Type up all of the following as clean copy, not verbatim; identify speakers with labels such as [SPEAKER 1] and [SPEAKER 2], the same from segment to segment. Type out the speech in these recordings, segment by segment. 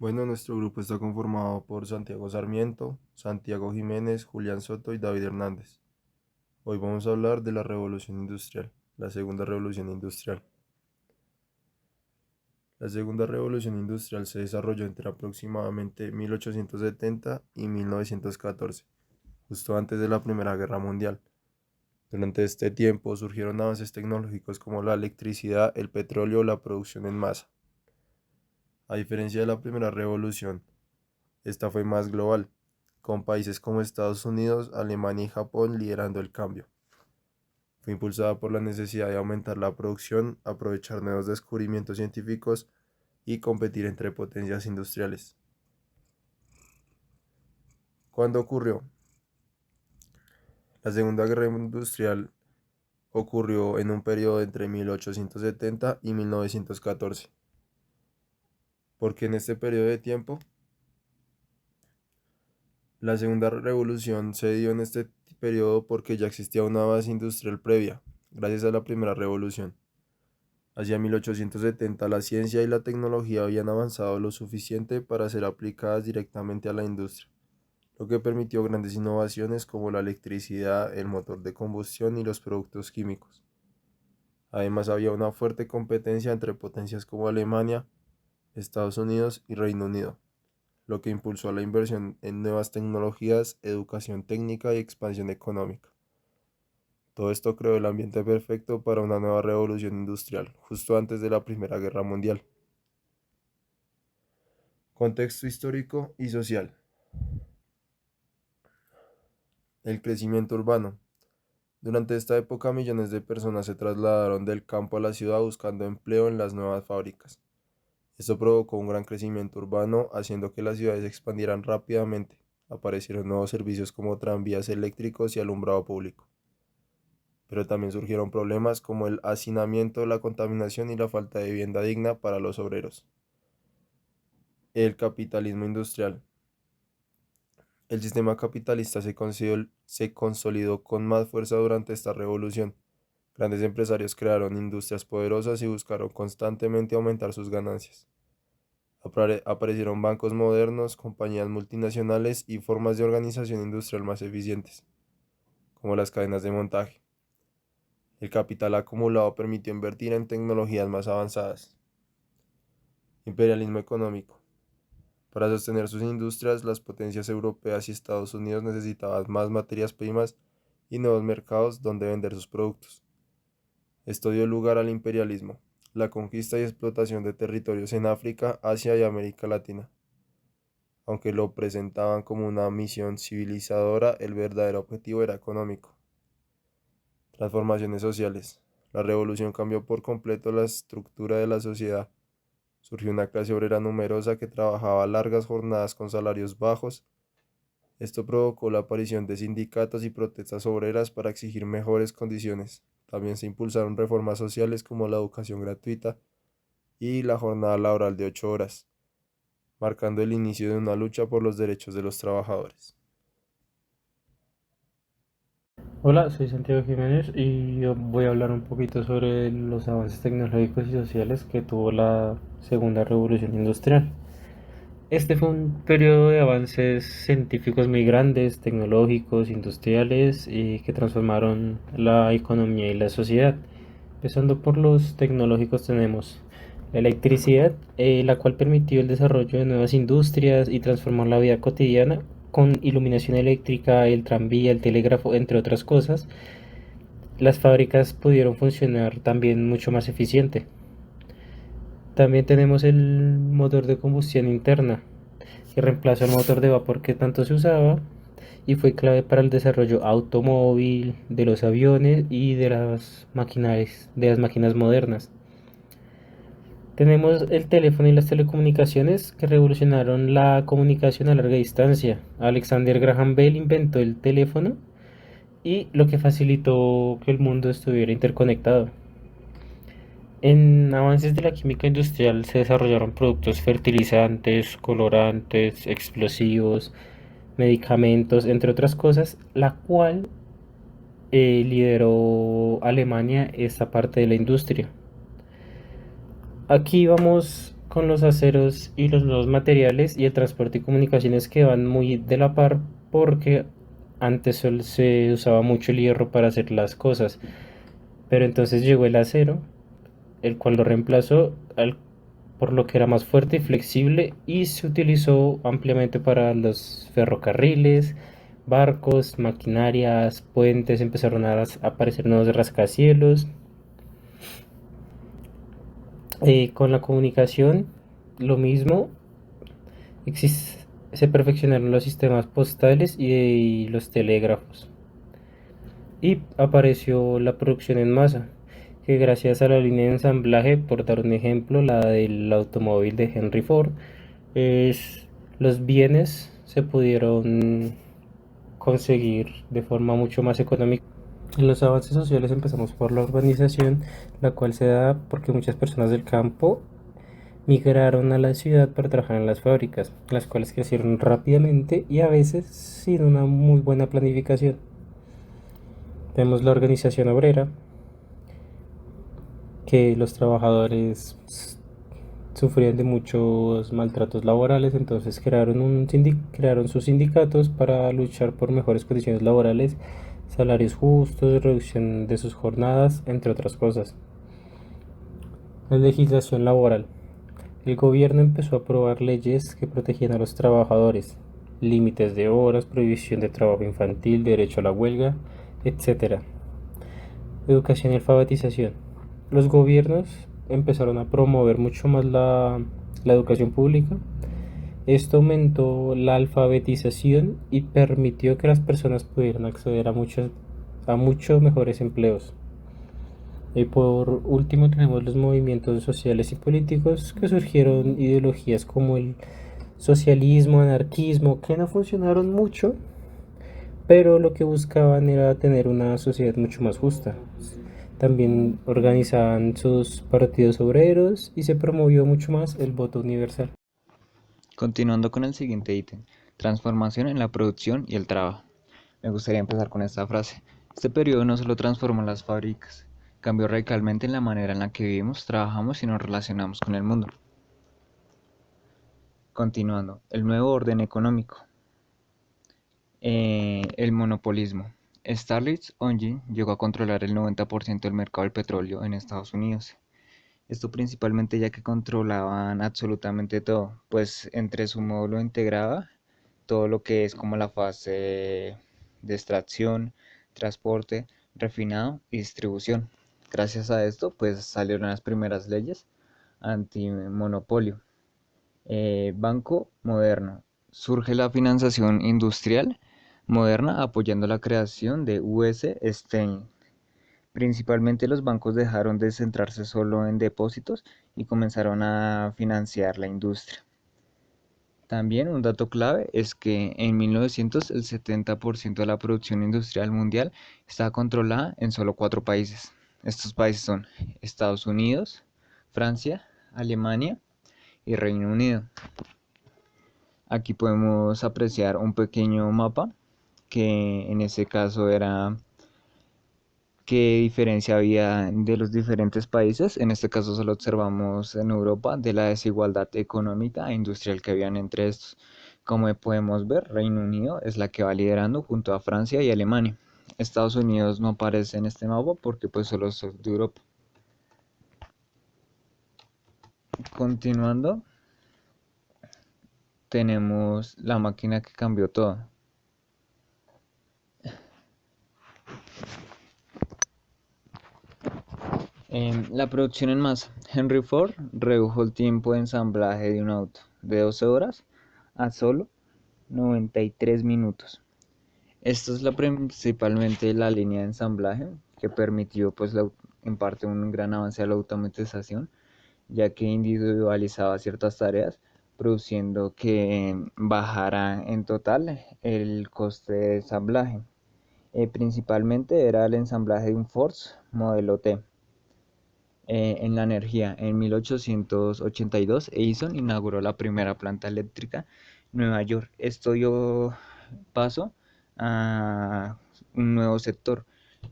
[SPEAKER 1] Bueno, nuestro grupo está conformado por Santiago Sarmiento, Santiago Jiménez, Julián Soto y David Hernández. Hoy vamos a hablar de la revolución industrial, la segunda revolución industrial. La segunda revolución industrial se desarrolló entre aproximadamente 1870 y 1914, justo antes de la Primera Guerra Mundial. Durante este tiempo surgieron avances tecnológicos como la electricidad, el petróleo o la producción en masa. A diferencia de la primera revolución, esta fue más global, con países como Estados Unidos, Alemania y Japón liderando el cambio. Fue impulsada por la necesidad de aumentar la producción, aprovechar nuevos descubrimientos científicos y competir entre potencias industriales. ¿Cuándo ocurrió? La Segunda Guerra Industrial ocurrió en un periodo entre 1870 y 1914. Porque en este periodo de tiempo, la Segunda Revolución se dio en este periodo porque ya existía una base industrial previa, gracias a la Primera Revolución. Hacia 1870 la ciencia y la tecnología habían avanzado lo suficiente para ser aplicadas directamente a la industria, lo que permitió grandes innovaciones como la electricidad, el motor de combustión y los productos químicos. Además había una fuerte competencia entre potencias como Alemania, Estados Unidos y Reino Unido, lo que impulsó la inversión en nuevas tecnologías, educación técnica y expansión económica. Todo esto creó el ambiente perfecto para una nueva revolución industrial, justo antes de la Primera Guerra Mundial. Contexto histórico y social. El crecimiento urbano. Durante esta época millones de personas se trasladaron del campo a la ciudad buscando empleo en las nuevas fábricas. Esto provocó un gran crecimiento urbano, haciendo que las ciudades se expandieran rápidamente. Aparecieron nuevos servicios como tranvías eléctricos y alumbrado público. Pero también surgieron problemas como el hacinamiento, la contaminación y la falta de vivienda digna para los obreros. El capitalismo industrial. El sistema capitalista se consolidó con más fuerza durante esta revolución. Grandes empresarios crearon industrias poderosas y buscaron constantemente aumentar sus ganancias. Aparecieron bancos modernos, compañías multinacionales y formas de organización industrial más eficientes, como las cadenas de montaje. El capital acumulado permitió invertir en tecnologías más avanzadas. Imperialismo económico. Para sostener sus industrias, las potencias europeas y Estados Unidos necesitaban más materias primas y nuevos mercados donde vender sus productos. Esto dio lugar al imperialismo, la conquista y explotación de territorios en África, Asia y América Latina. Aunque lo presentaban como una misión civilizadora, el verdadero objetivo era económico. Transformaciones sociales. La revolución cambió por completo la estructura de la sociedad. Surgió una clase obrera numerosa que trabajaba largas jornadas con salarios bajos. Esto provocó la aparición de sindicatos y protestas obreras para exigir mejores condiciones. También se impulsaron reformas sociales como la educación gratuita y la jornada laboral de 8 horas, marcando el inicio de una lucha por los derechos de los trabajadores.
[SPEAKER 2] Hola, soy Santiago Jiménez y yo voy a hablar un poquito sobre los avances tecnológicos y sociales que tuvo la segunda revolución industrial. Este fue un periodo de avances científicos muy grandes, tecnológicos, industriales y que transformaron la economía y la sociedad. Empezando por los tecnológicos tenemos la electricidad, la cual permitió el desarrollo de nuevas industrias y transformó la vida cotidiana con iluminación eléctrica, el tranvía, el telégrafo, entre otras cosas. Las fábricas pudieron funcionar también mucho más eficiente. También tenemos el motor de combustión interna, que reemplazó el motor de vapor que tanto se usaba y fue clave para el desarrollo automóvil, de los aviones y de las máquinas modernas. Tenemos el teléfono y las telecomunicaciones que revolucionaron la comunicación a larga distancia. Alexander Graham Bell inventó el teléfono y lo que facilitó que el mundo estuviera interconectado. En avances de la química industrial se desarrollaron productos fertilizantes, colorantes, explosivos, medicamentos, entre otras cosas, la cual lideró Alemania esta parte de la industria. Aquí vamos con los aceros y los nuevos materiales y el transporte y comunicaciones que van muy de la par porque antes se usaba mucho el hierro para hacer las cosas, pero entonces llegó el acero, el cual lo reemplazó por lo que era más fuerte y flexible y se utilizó ampliamente para los ferrocarriles, barcos, maquinarias, puentes, empezaron a aparecer nuevos rascacielos. Con la comunicación, lo mismo, se perfeccionaron los sistemas postales y los telégrafos. Y apareció la producción en masa, que gracias a la línea de ensamblaje, por dar un ejemplo, la del automóvil de Henry Ford, es, los bienes se pudieron conseguir de forma mucho más económica. En los avances sociales empezamos por la urbanización, la cual se da porque muchas personas del campo migraron a la ciudad para trabajar en las fábricas, las cuales crecieron rápidamente y a veces sin una muy buena planificación. Tenemos la organización obrera, que los trabajadores sufrían de muchos maltratos laborales, entonces crearon sus sindicatos para luchar por mejores condiciones laborales, salarios justos, reducción de sus jornadas, entre otras cosas. La legislación laboral. El gobierno empezó a aprobar leyes que protegían a los trabajadores, límites de horas, prohibición de trabajo infantil, derecho a la huelga, etcétera. Educación y alfabetización. Los gobiernos empezaron a promover mucho más la educación pública. Esto aumentó la alfabetización y permitió que las personas pudieran acceder a muchos mejores empleos. Y por último tenemos los movimientos sociales y políticos que surgieron ideologías como el socialismo, anarquismo, que no funcionaron mucho, pero lo que buscaban era tener una sociedad mucho más justa. También organizaban sus partidos obreros y se promovió mucho más el voto universal.
[SPEAKER 3] Continuando con el siguiente ítem, transformación en la producción y el trabajo. Me gustaría empezar con esta frase. Este periodo no solo transformó las fábricas, cambió radicalmente en la manera en la que vivimos, trabajamos y nos relacionamos con el mundo. Continuando, el nuevo orden económico. El monopolismo. Starlitz Ongi llegó a controlar el 90% del mercado del petróleo en Estados Unidos. Esto principalmente ya que controlaban absolutamente todo, pues entre su módulo integraba todo lo que es como la fase de extracción, transporte, refinado y distribución. Gracias a esto, pues salieron las primeras leyes antimonopolio. Banco moderno. Surge la financiación industrial moderna apoyando la creación de US Steel. Principalmente los bancos dejaron de centrarse solo en depósitos y comenzaron a financiar la industria. También un dato clave es que en 1900 el 70% de la producción industrial mundial estaba controlada en solo 4 países. Estos países son Estados Unidos, Francia, Alemania y Reino Unido. Aquí podemos apreciar un pequeño mapa que en ese caso era qué diferencia había de los diferentes países. En este caso solo observamos en Europa de la desigualdad económica e industrial que habían entre estos. Como podemos ver, Reino Unido es la que va liderando junto a Francia y Alemania. Estados Unidos no aparece en este mapa porque pues solo es de Europa. Continuando, tenemos la máquina que cambió todo. La producción en masa. Henry Ford redujo el tiempo de ensamblaje de un auto de 12 horas a solo 93 minutos. Esta es principalmente la línea de ensamblaje que permitió pues en parte un gran avance a la automatización, ya que individualizaba ciertas tareas, produciendo que bajara en total el coste de ensamblaje. Principalmente era el ensamblaje de un Ford modelo T. En la energía, en 1882 Edison inauguró la primera planta eléctrica en Nueva York. Esto dio paso a un nuevo sector,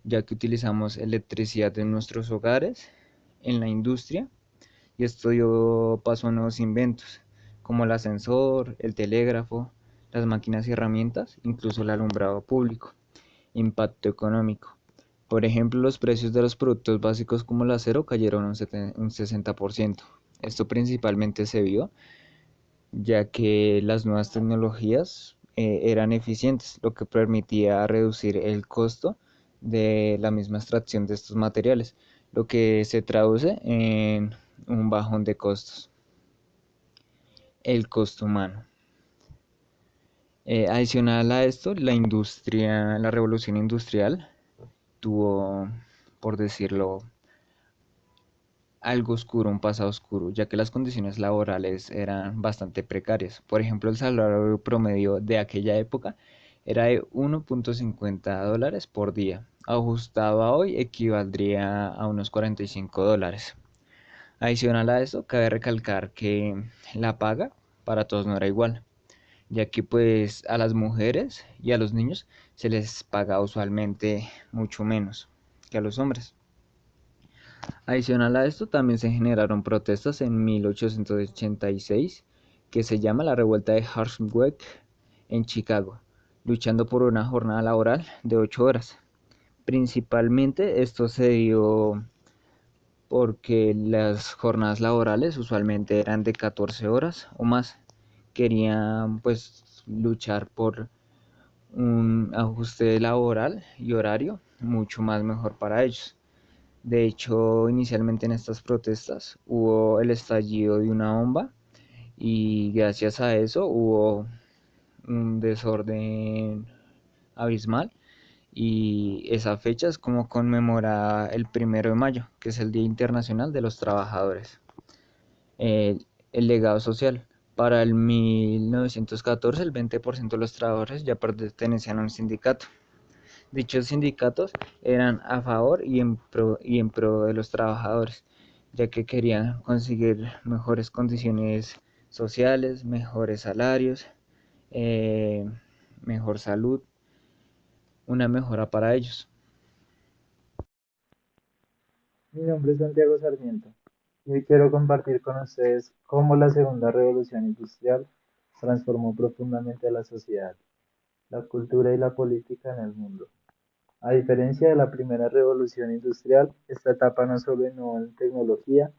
[SPEAKER 3] ya que utilizamos electricidad en nuestros hogares, en la industria y esto dio paso a nuevos inventos, como el ascensor, el telégrafo, las máquinas y herramientas, incluso el alumbrado público. Impacto económico. Por ejemplo, los precios de los productos básicos como el acero cayeron un 60%. Esto principalmente se vio ya que las nuevas tecnologías eran eficientes, lo que permitía reducir el costo de la misma extracción de estos materiales, lo que se traduce en un bajón de costos. El costo humano. Adicional a esto, la revolución industrial tuvo, por decirlo, algo oscuro, un pasado oscuro, ya que las condiciones laborales eran bastante precarias. Por ejemplo, el salario promedio de aquella época era de 1.50 dólares por día. Ajustado a hoy equivaldría a unos 45 dólares. Adicional a eso, cabe recalcar que la paga para todos no era igual, ya que pues a las mujeres y a los niños se les paga usualmente mucho menos que a los hombres. Adicional a esto, también se generaron protestas en 1886 que se llama la revuelta de Hartwick en Chicago, luchando por una jornada laboral de 8 horas. Principalmente esto se dio porque las jornadas laborales usualmente eran de 14 horas o más. Querían pues luchar por un ajuste laboral y horario mucho más mejor para ellos. De hecho, inicialmente en estas protestas hubo el estallido de una bomba y gracias a eso hubo un desorden abismal y esa fecha es como conmemora el 1 de mayo, que es el Día Internacional de los Trabajadores. El legado social. Para el 1914 el 20% de los trabajadores ya pertenecían a un sindicato. Dichos sindicatos eran a favor y en pro de los trabajadores, ya que querían conseguir mejores condiciones sociales, mejores salarios, eh, mejor salud, una mejora para ellos.
[SPEAKER 4] Mi nombre es Santiago Sarmiento y hoy quiero compartir con ustedes cómo la segunda revolución industrial transformó profundamente a la sociedad, la cultura y la política en el mundo. A diferencia de la primera revolución industrial, esta etapa no solo innovó en tecnología,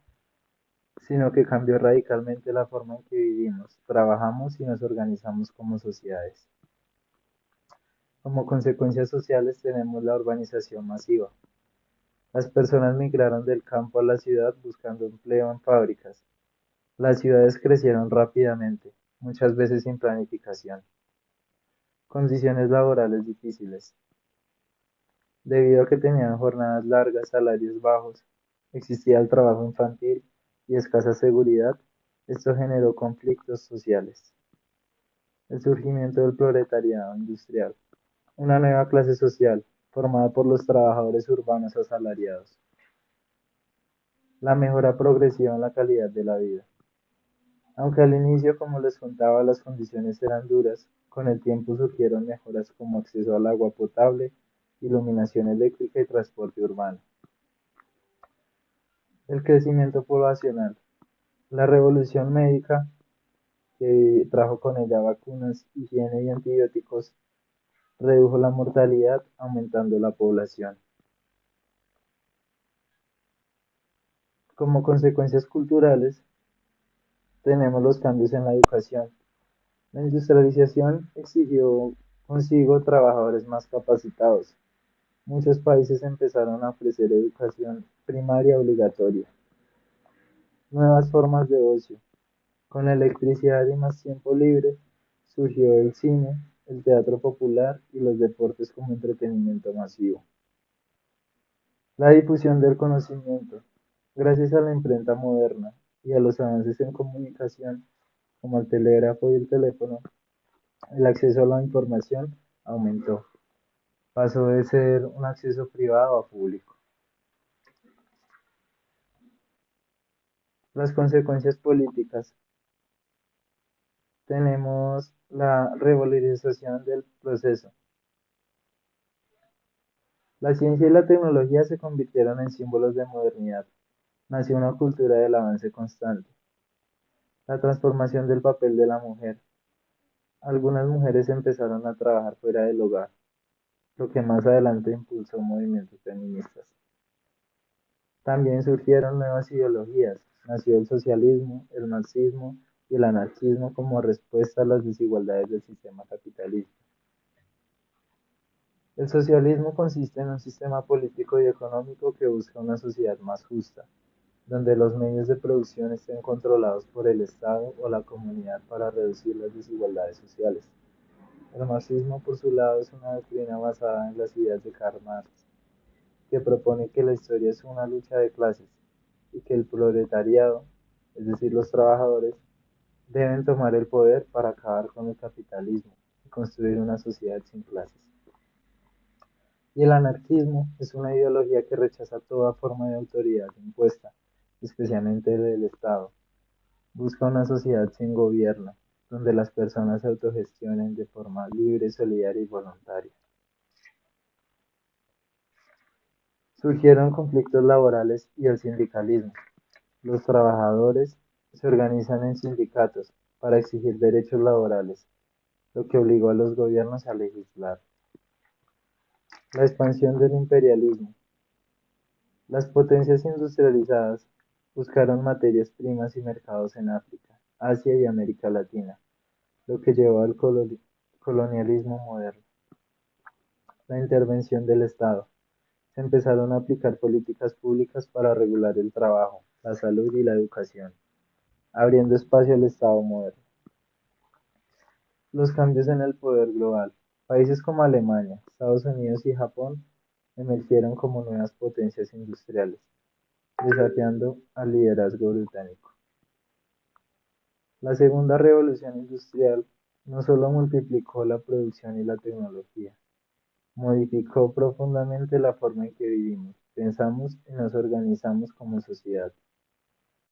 [SPEAKER 4] sino que cambió radicalmente la forma en que vivimos, trabajamos y nos organizamos como sociedades. Como consecuencias sociales tenemos la urbanización masiva. Las personas migraron del campo a la ciudad buscando empleo en fábricas. Las ciudades crecieron rápidamente, muchas veces sin planificación. Condiciones laborales difíciles. Debido a que tenían jornadas largas, salarios bajos, existía el trabajo infantil y escasa seguridad, esto generó conflictos sociales. El surgimiento del proletariado industrial. Una nueva clase social, formada por los trabajadores urbanos asalariados. La mejora progresiva en la calidad de la vida. Aunque al inicio, como les contaba, las condiciones eran duras, con el tiempo surgieron mejoras como acceso al agua potable, iluminación eléctrica y transporte urbano. El crecimiento poblacional. La revolución médica, que trajo con ella vacunas, higiene y antibióticos, redujo la mortalidad, aumentando la población. Como consecuencias culturales, tenemos los cambios en la educación. La industrialización exigió consigo trabajadores más capacitados. Muchos países empezaron a ofrecer educación primaria obligatoria. Nuevas formas de ocio. Con la electricidad y más tiempo libre, surgió el cine, el teatro popular y los deportes como entretenimiento masivo. La difusión del conocimiento. Gracias a la imprenta moderna y a los avances en comunicación, como el telégrafo y el teléfono, el acceso a la información aumentó. Pasó de ser un acceso privado a público. Las consecuencias políticas. Tenemos la revalorización del proceso. La ciencia y la tecnología se convirtieron en símbolos de modernidad. nació una cultura del avance constante. La transformación del papel de la mujer. Algunas mujeres empezaron a trabajar fuera del hogar, lo que más adelante impulsó movimientos feministas. También surgieron nuevas ideologías. Nació el socialismo, el marxismo y el anarquismo como respuesta a las desigualdades del sistema capitalista. El socialismo consiste en un sistema político y económico que busca una sociedad más justa, donde los medios de producción estén controlados por el Estado o la comunidad para reducir las desigualdades sociales. El marxismo, por su lado, es una doctrina basada en las ideas de Karl Marx, que propone que la historia es una lucha de clases y que el proletariado, es decir, los trabajadores, deben tomar el poder para acabar con el capitalismo y construir una sociedad sin clases. Y el anarquismo es una ideología que rechaza toda forma de autoridad impuesta, especialmente del Estado. Busca una sociedad sin gobierno, donde las personas se autogestionen de forma libre, solidaria y voluntaria. Surgieron conflictos laborales y el sindicalismo. Los trabajadores se organizan en sindicatos para exigir derechos laborales, lo que obligó a los gobiernos a legislar. La expansión del imperialismo. Las potencias industrializadas buscaron materias primas y mercados en África, Asia y América Latina, lo que llevó al colonialismo moderno. La intervención del Estado. Se empezaron a aplicar políticas públicas para regular el trabajo, la salud y la educación, abriendo espacio al Estado moderno. Los cambios en el poder global. Países como Alemania, Estados Unidos y Japón emergieron como nuevas potencias industriales, desafiando al liderazgo británico. La segunda revolución industrial no solo multiplicó la producción y la tecnología, modificó profundamente la forma en que vivimos, pensamos y nos organizamos como sociedad.